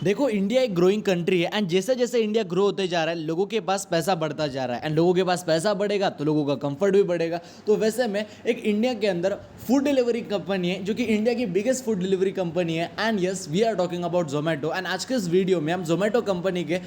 देखो इंडिया एक growing country है एंड जैसे जैसे इंडिया ग्रो होते जा रहा है लोगों के पास पैसा बढ़ता जा रहा है एंड लोगों के पास पैसा बढ़ेगा तो लोगों का कंफर्ट भी बढ़ेगा। तो वैसे में एक इंडिया के अंदर फूड डिलीवरी कंपनी है जो कि इंडिया की बिगेस्ट फूड डिलीवरी कंपनी है and yes we are talking about Zomato. And आज के इस वीडियो में हम जोमेटो कंपनी के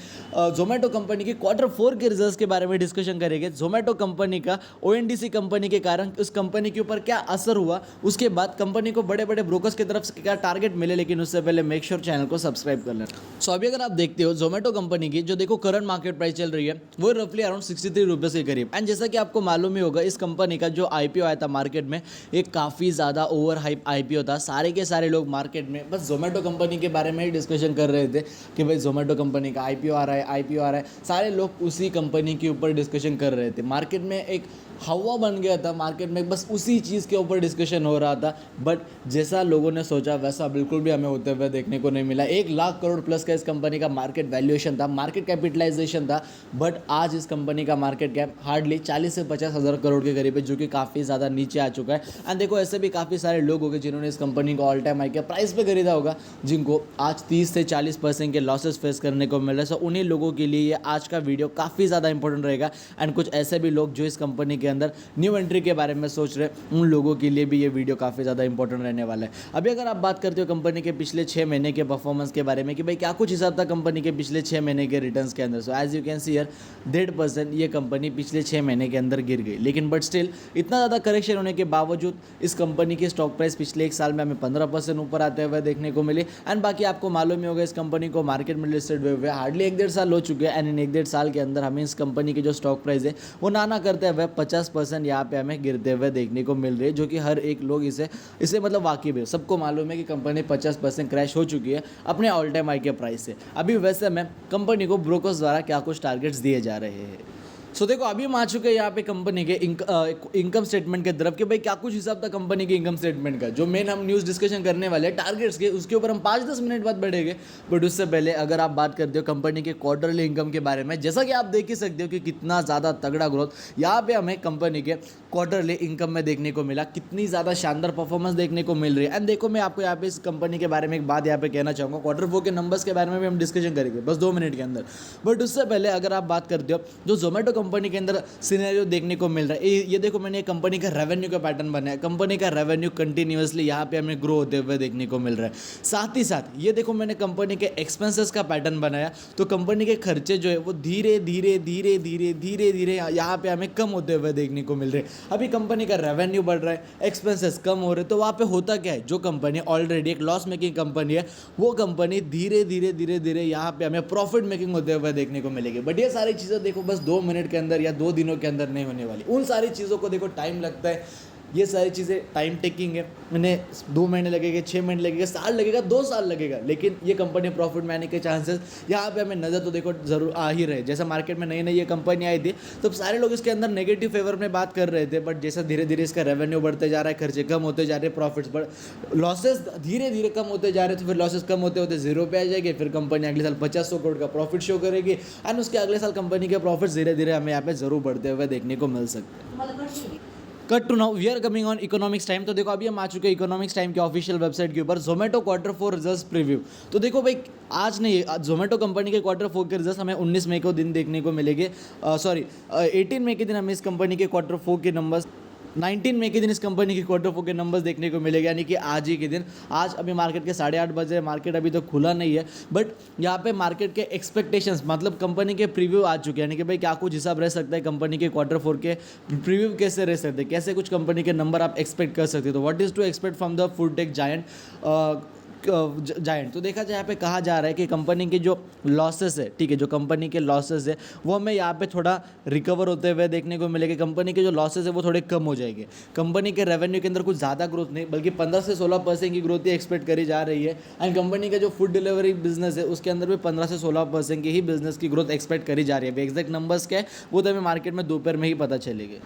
Q4 के रिजल्ट्स के बारे में डिस्कशन करेंगे। जोमेटो कंपनी का ONDC कंपनी के कारण उस कंपनी के ऊपर क्या असर हुआ, उसके बाद कंपनी को बड़े बड़े ब्रोकर्स की तरफ से क्या टारगेट मिले। लेकिन उससे पहले मेक श्योर चैनल को सब्सक्राइब कर लेना। सो अभी अगर आप देखते हो जोमेटो कंपनी की जो देखो करंट मार्केट प्राइस चल रही है वो रफली अराउंड 63 रुपीज़ के करीब। एंड जैसा कि आपको मालूम ही होगा इस कंपनी का जो IPO आया था मार्केट में एक काफ़ी ज़्यादा ओवर हाइप IPO था। सारे के सारे लोग मार्केट में बस जोमेटो कंपनी के बारे में ही डिस्कशन कर रहे थे कि भाई जोमेटो कंपनी का IPO आ रहा है, IPO आ रहा है। सारे लोग उसी कंपनी के ऊपर डिस्कशन कर रहे थे। मार्केट में एक हवा बन गया था, मार्केट में बस उसी चीज़ के ऊपर डिस्कशन हो रहा था। बट जैसा लोगों ने सोचा वैसा बिल्कुल भी हमें होते हुए देखने को नहीं मिला। 1 लाख करोड़ प्लस का इस कंपनी का मार्केट वैल्यूएशन था, मार्केट कैपिटलाइजेशन था। बट आज इस कंपनी का मार्केट कैप हार्डली 40 से 50 हज़ार करोड़ के करीब है जो कि काफ़ी ज़्यादा नीचे आ चुका है। एंड देखो ऐसे भी काफ़ी सारे लोग होंगे जिन्होंने इस कंपनी को ऑल टाइम हाई के प्राइस पे खरीदा होगा, जिनको आज 30 से 40% के लॉसेस फेस करने को मिल रहे हैं। सो उन्हीं लोगों के लिए ये आज का वीडियो काफ़ी ज़्यादा इंपॉर्टेंट रहेगा। एंड कुछ ऐसे भी लोग जो इस कंपनी के अंदर न्यू एंट्री के बारे में सोच रहे हैं उन लोगों के लिए भी ये वीडियो काफ़ी ज़्यादा इंपॉर्टेंट रहने वाला है। अभी अगर आप बात करते हो कंपनी के पिछले 6 महीने के परफॉर्मेंस के बारे में कि भाई क्या कुछ हिसाब था कंपनी के पिछले 6 महीने के रिटर्न्स के अंदर। So as you can see here 1.5% ये कंपनी पिछले 6 महीने के अंदर गिर गई। लेकिन बट स्टिल इतना ज़्यादा करेक्शन होने के बावजूद इस कंपनी की स्टॉक प्राइस पिछले 1 साल में हमें 15% ऊपर आते हुए देखने को मिली। एंड बाकी आपको मालूम ही होगा इस कंपनी को मार्केट में लिस्टेड हुए हार्डली 1-1.5 साल हो चुके हैं। एंड इन 1-1.5 साल के अंदर हमें इस कंपनी की जो स्टॉक प्राइस है वो नाना करते हुए 50% यहाँ पे हमें गिरते हुए देखने को मिल रही है, जो कि हर एक लोग इसे मतलब वाकिफ है। सबको मालूम है कि कंपनी 50% क्रैश हो चुकी है अपने ऑल टाइम हाई के प्राइस से। अभी वैसे में कंपनी को ब्रोकर्स द्वारा क्या कुछ टारगेट्स दिए जा रहे हैं। सो देखो अभी हम आ चुके हैं यहाँ पे कंपनी के इनकम स्टेटमेंट के तरफ कि भाई क्या कुछ हिसाब था कंपनी के इनकम स्टेटमेंट का। जो मेन हम न्यूज़ डिस्कशन करने वाले हैं टारगेट्स के, उसके ऊपर हम 5-10 मिनट बाद बढ़ेंगे। बट उससे पहले अगर आप बात करते हो कंपनी के क्वार्टरली इनकम के बारे में, जैसा कि आप देख ही सकते हो कि कितना ज़्यादा तगड़ा ग्रोथ यहाँ पे हमें कंपनी के क्वार्टरली इनकम में देखने को मिला, कितनी ज़्यादा शानदार परफॉर्मेंस देखने को मिल रही है। एंड देखो मैं आपको यहाँ पे इस कंपनी के बारे में एक बात यहाँ पे कहना चाहूँगा, Q4 के नंबर्स के बारे में भी हम डिस्कशन करेंगे बस 2 मिनट के अंदर। बट उससे पहले अगर आप बात करते हो जो जोमेटो कंपनी के अंदर सिनेरियो देखने को मिल रहा है, ये देखो मैंने कंपनी का रेवेन्यू का पैटर्न बनाया। कंपनी का रेवेन्यू कंटिन्यूअसली यहाँ पे हमें ग्रो होते हुए देखने को मिल रहा है। साथ ही साथ ये देखो मैंने कंपनी के एक्सपेंसेस का पैटर्न बनाया, तो कंपनी के खर्चे जो है वो धीरे धीरे यहाँ पे हमें कम होते हुए देखने को मिल रहे हैं। अभी कंपनी का रेवेन्यू बढ़ रहा है, एक्सपेंसेस कम हो रहे हैं, तो वहाँ पे होता क्या है, जो कंपनी ऑलरेडी एक लॉस मेकिंग कंपनी है वो कंपनी धीरे धीरे यहाँ पे हमें प्रॉफिट मेकिंग होते हुए देखने को मिलेगी। बट ये सारी चीज़ें देखो बस 2 मिनट के अंदर या 2 दिनों के अंदर नहीं होने वाली। उन सारी चीज़ों को देखो टाइम लगता है, ये सारी चीज़ें टाइम टेकिंग है। मैंने 2 महीने लगेगा, 6 महीने लगेगा, साल लगेगा, 2 साल लगेगा, लेकिन ये कंपनी प्रॉफिट में आने के चांसेस यहाँ पे हमें नज़र तो देखो जरूर आ ही रहे। जैसा मार्केट में नई नई ये कंपनी आई थी तो सारे लोग इसके अंदर नेगेटिव फेवर में बात कर रहे थे। बट जैसा धीरे धीरे इसका रेवेन्यू बढ़ते जा रहा है, खर्चे कम होते जा रहे हैं, प्रॉफिट्स लॉसेस धीरे धीरे कम होते जा रहे थे, फिर लॉसेस कम होते होते 0 पे आ जाएंगे। फिर कंपनी अगले साल 50-100 करोड़ का प्रॉफिट शो करेगी एंड उसके अगले साल कंपनी के प्रॉफिट धीरे धीरे हमें यहाँ पे जरूर बढ़ते हुए देखने को मिल सकते हैं। Cut to now we are coming on economics time. तो देखो अभी हम आ चुके हैं इकोनॉमिक्स टाइम के ऑफिशियल वेबसाइट के ऊपर जोमेटो Q4 रिजल्ट्स प्रीव्यू। तो देखो भाई आज नहीं, जोमेटो कंपनी के Q4 के रिजल्ट्स हमें 19 मई को दिन देखने को मिलेंगे। 18 मई के दिन हमें इस कंपनी के Q4 के नंबर्स, 19 मई के दिन इस कंपनी के Q4 के नंबर्स देखने को मिलेगा, यानी कि आज ही के दिन। आज अभी मार्केट के 8:30 बजे, मार्केट अभी तो खुला नहीं है। बट यहाँ पे मार्केट के एक्सपेक्टेशंस मतलब कंपनी के प्रीव्यू आ चुके हैं, यानी कि भाई क्या कुछ हिसाब रह सकता है कंपनी के Q4 के प्रीव्यू कैसे रह सकते हैं, कैसे कुछ कंपनी के नंबर आप एक्सपेक्ट कर सकते हो। तो what is to expect from the food tech giant. तो देखा जाए यहाँ पे कहा जा रहा है कि कंपनी के जो लॉसेस है, ठीक है, जो कंपनी के लॉसेस है वो हमें यहाँ पे थोड़ा रिकवर होते हुए देखने को मिलेगा। कंपनी के जो लॉसेस है वो थोड़े कम हो जाएंगे। कंपनी के रेवेन्यू के अंदर कुछ ज़्यादा ग्रोथ नहीं बल्कि 15 से 16% की ग्रोथ ही एक्सपेक्ट करी जा रही है। एंड कंपनी का जो फूड डिलीवरी बिजनेस है उसके अंदर भी 15 से 16% की ही बिजनेस की ग्रोथ एक्सपेक्ट करी जा रही है। एग्जैक्ट नंबर्स क्या है वो तो हमें मार्केट में दोपहर में ही पता चलेगी।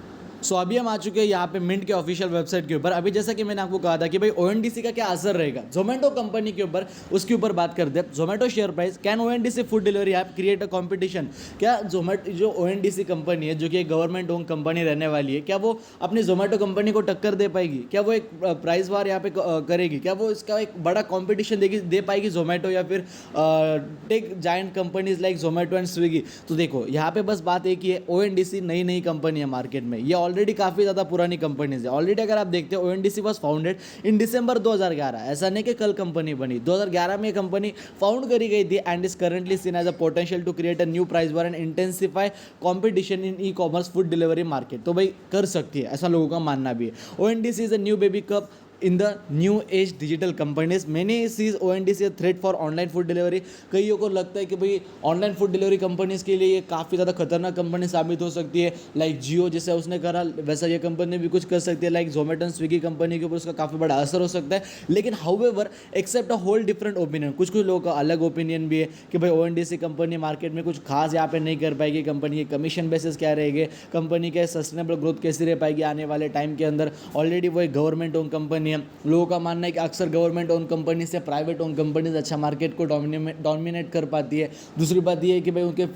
सो अभी हम आ चुके हैं यहाँ पे मिंट के ऑफिशियल वेबसाइट के ऊपर। अभी जैसा कि मैंने आपको कहा था कि भाई ओएनडीसी का क्या असर रहेगा जोमेटो कंपनी के ऊपर, उसके ऊपर बात करते हैं। Zomato share price, can ONDC food delivery app create a competition. क्या जोमेटो जो ओएनडीसी कंपनी है जो कि एक गवर्नमेंट ओन कंपनी रहने वाली है, क्या वो अपनी जोमेटो कंपनी को टक्कर दे पाएगी? क्या वो एक प्राइस वार यहाँ पे करेगी? क्या वो इसका एक बड़ा कॉम्पिटिशन दे पाएगी जोमेटो या फिर tech giant companies like Zomato and Swiggy? तो देखो यहाँ पे बस बात एक ही है, ओएनडीसी नई नई कंपनी है मार्केट में, ये ऑलरेडी काफ़ी ज़्यादा पुरानी कंपनीज है। ऑलरेडी अगर आप देखते हो ओएनडीसी वाज फाउंडेड इन दिसंबर 2011। ऐसा नहीं कि कल कंपनी बनी, 2011 में ये कंपनी फाउंड करी गई थी and is currently seen as a potential to create a new price war and intensify competition in e commerce food delivery market. तो भाई कर सकती है, ऐसा लोगों का मानना भी है। ONDC is a new baby cub in the new age digital companies, many sees ONDC threat for online food delivery. कईयों को लगता है कि भाई ऑनलाइन फूड डिलीवरी कंपनीज के लिए ये काफ़ी ज़्यादा खतरनाक कंपनी साबित हो सकती है। लाइक जियो जैसे उसने करा वैसा ये कंपनी भी कुछ कर सकती है। Like Zomato and Swiggy company के ऊपर उसका काफ़ी बड़ा असर हो सकता है। लेकिन however accept a whole different opinion, कुछ लोगों का अलग ओपिनियन भी है कि भाई ओएनडीसी कंपनी मार्केट में कुछ खास यहाँ पे नहीं कर पाएगी। कंपनी के कमीशन बेसिस क्या रहेंगे, कंपनी के सस्टेनेबल ग्रोथ कैसी रह पाएगी आने वाले टाइम के अंदर। ऑलरेडी वो एक गवर्नमेंट ओन कंपनी है। लोगों का मानना है कि अक्सर गवर्नमेंट ओन कंपनी से प्राइवेट ओन कंपनीज अच्छा मार्केट को डोमिनेट कर पाती है। दूसरी बात ये है कि भाई उनके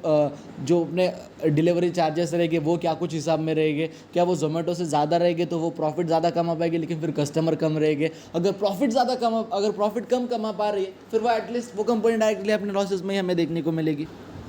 जो अपने डिलीवरी चार्जेस रहेंगे वो क्या कुछ हिसाब में रहेंगे। क्या वो जोमेटो से ज़्यादा रहेंगे तो वो प्रॉफिट ज़्यादा कमा पाएगी, लेकिन फिर कस्टमर कम रहेंगे। अगर प्रॉफिट कम कमा पा रही है फिर वो एटलीस्ट वो कंपनी डायरेक्टली अपने लॉसेस में ही हमें देखने को मिलेगी।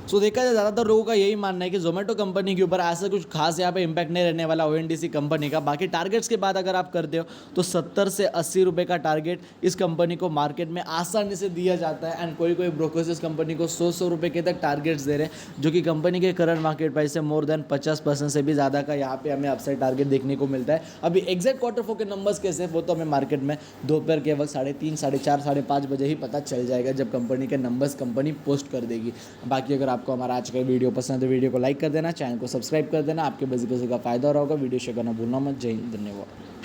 सो देखा जाए ज़्यादातर लोगों का यही मानना है कि जोमेटो कंपनी के ऊपर ऐसा कुछ खास यहाँ पे इम्पैक्ट नहीं रहने वाला ओएनडीसी कंपनी का। बाकी टारगेट्स की बात अगर आप करते हो तो 70 से 80 रुपये का टारगेट इस कंपनी को मार्केट में आसानी से दिया जाता है। एंड कोई ब्रोकर्स इस कंपनी को 100 रुपये के तक टारगेट्स दे रहे हैं, जो कि कंपनी के करंट मार्केट प्राइस से मोर देन 50% से भी ज़्यादा का यहाँ पे हमें अपसाइड टारगेट देखने को मिलता है। अभी एग्जैक्ट क्वार्टर 4 के नंबर्स कैसे वो तो हमें मार्केट में दोपहर के वक्त 3:30, 4:30, 5:30 बजे ही पता चल जाएगा, जब कंपनी के नंबर्स कंपनी पोस्ट कर देगी। बाकी अगर आपको हमारा आज का वीडियो पसंद है तो वीडियो को लाइक कर देना, चैनल को सब्सक्राइब कर देना। आपके किसी का फायदा हो रहा होगा, वीडियो शेयर करना भूलना मत। जय हिंद, धन्यवाद।